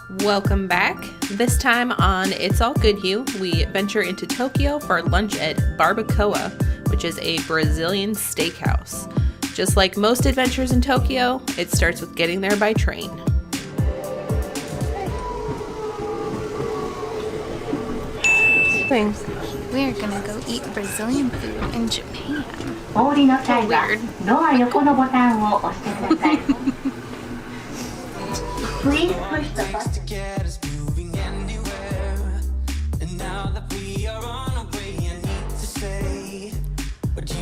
Welcome back. This time on It's All Goodhew, we venture into Tokyo for lunch at Barbacoa, which is a Brazilian steakhouse. Just like most adventures in Tokyo, it starts with getting there by train. Thanks. We're gonna go eat Brazilian food in Japan. Weird. Please push the button.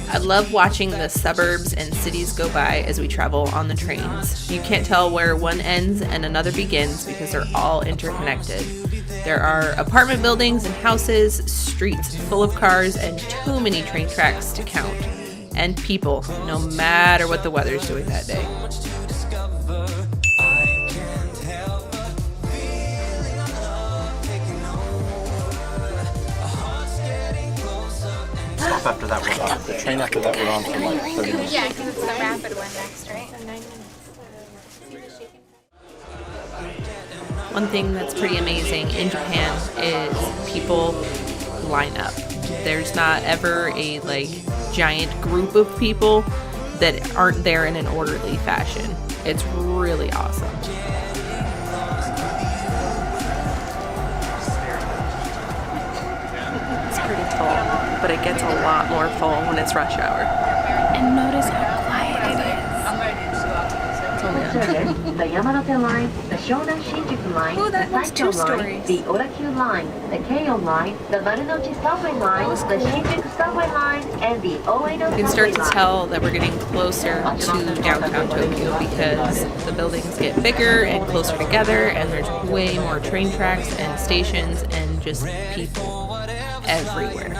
I love watching the suburbs and cities go by as we travel on the trains. You can't tell where one ends and another begins because they're all interconnected. There are apartment buildings and houses, streets full of cars, and too many train tracks to count. And people, no matter what the weather's doing that day. After that, we're on. The train after that, we're on for like 30 minutes. Yeah, because it's the rapid one next, right? One thing that's pretty amazing in Japan is people line up. There's not ever a giant group of people that aren't there in an orderly fashion. It's really awesome. It's pretty full, but it gets a lot more full when it's rush hour. And notice how quiet it is. The Yamanote line, the Shonan Shinjuku line, Ooh, that the one's Saikyo two line, stories. the Odakyu line, the Keio line, the Marunouchi subway line, the Shinjuku subway line, and the Oedo You can subway start to line. tell that we're getting closer to downtown Tokyo because the buildings get bigger and closer together, and there's way more train tracks and stations and just people everywhere.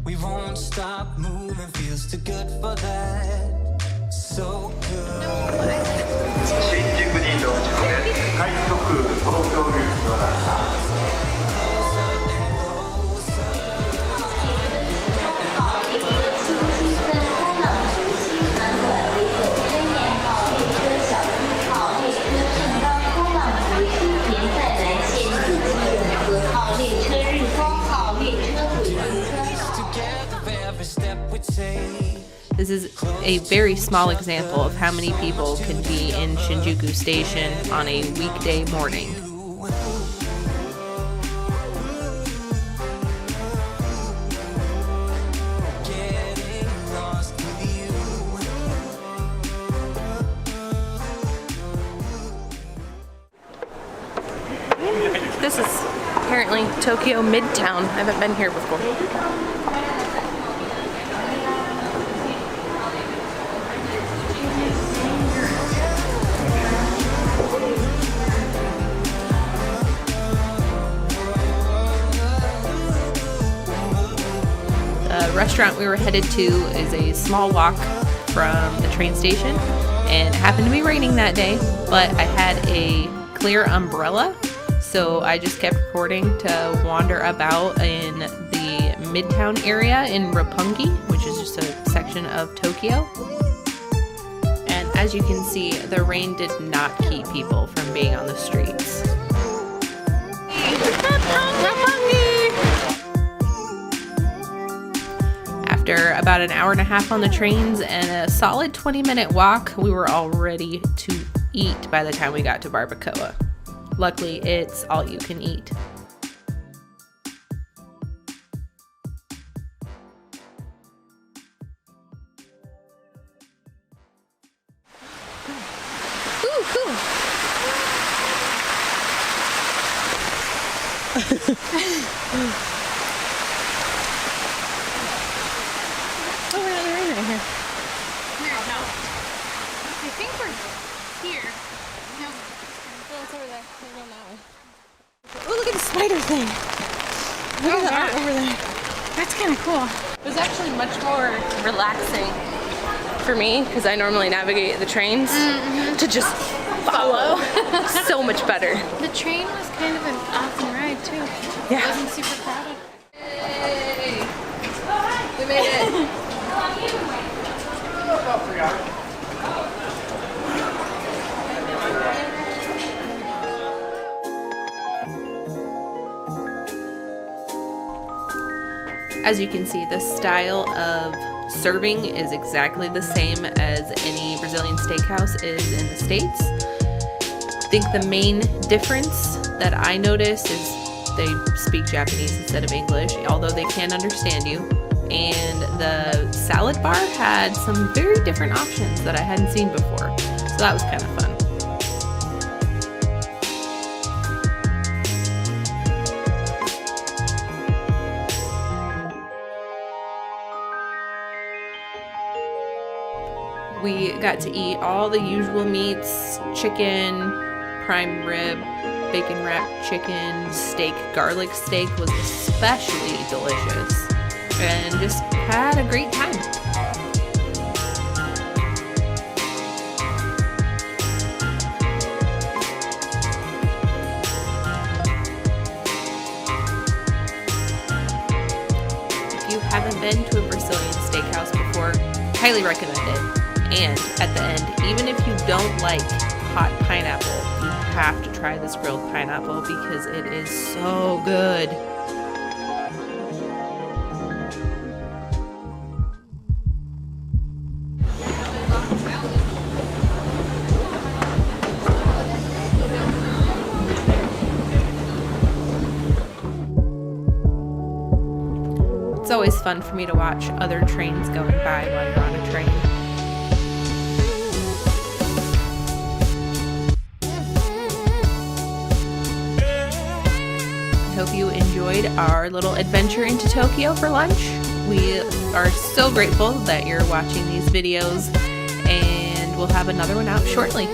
We won't stop moving, feels too good for that. So good. 新宿に到着です。快速東京ルートの中。This is a very small example of how many people can be in Shinjuku Station on a weekday morning. This is apparently Tokyo Midtown. I haven't been here before. The restaurant we were headed to is a small walk from the train station, and it happened to be raining that day, but I had a clear umbrella, so I just kept recording to wander about in the Midtown area in Roppongi, which is just a section of Tokyo. And as you can see, the rain did not keep people from being on the streets. After about an hour and a half on the trains and a solid 20-minute walk, we were all ready to eat by the time we got to Barbacoa. Luckily, it's all you can eat. Ooh, cool. Oh, we're on the rain right here. No. I think we're here. No. Oh, it's over there. We're going that way. Oh, look at the spider thing. Look at the art over there. That's kind of cool. It was actually much more relaxing for me because I normally navigate the trains to just follow. So much better. The train was kind of an awesome ride too. Yeah. It wasn't super crowded. Hey! We made it. As you can see, the style of serving is exactly the same as any Brazilian steakhouse is in the States. I think the main difference that I notice is they speak Japanese instead of English, although they can understand you. And the salad bar had some very different options that I hadn't seen before, so that was kind of fun. We got to eat all the usual meats: chicken, prime rib, bacon wrapped chicken, steak. Garlic steak was especially delicious, and just had a great time. If you haven't been to a Brazilian steakhouse before, highly recommend it. And at the end, even if you don't like hot pineapple, you have to try this grilled pineapple because it is so good. It's always fun for me to watch other trains going by while you're on a train. Hope you enjoyed our little adventure into Tokyo for lunch. We are so grateful that you're watching these videos, and we'll have another one out shortly.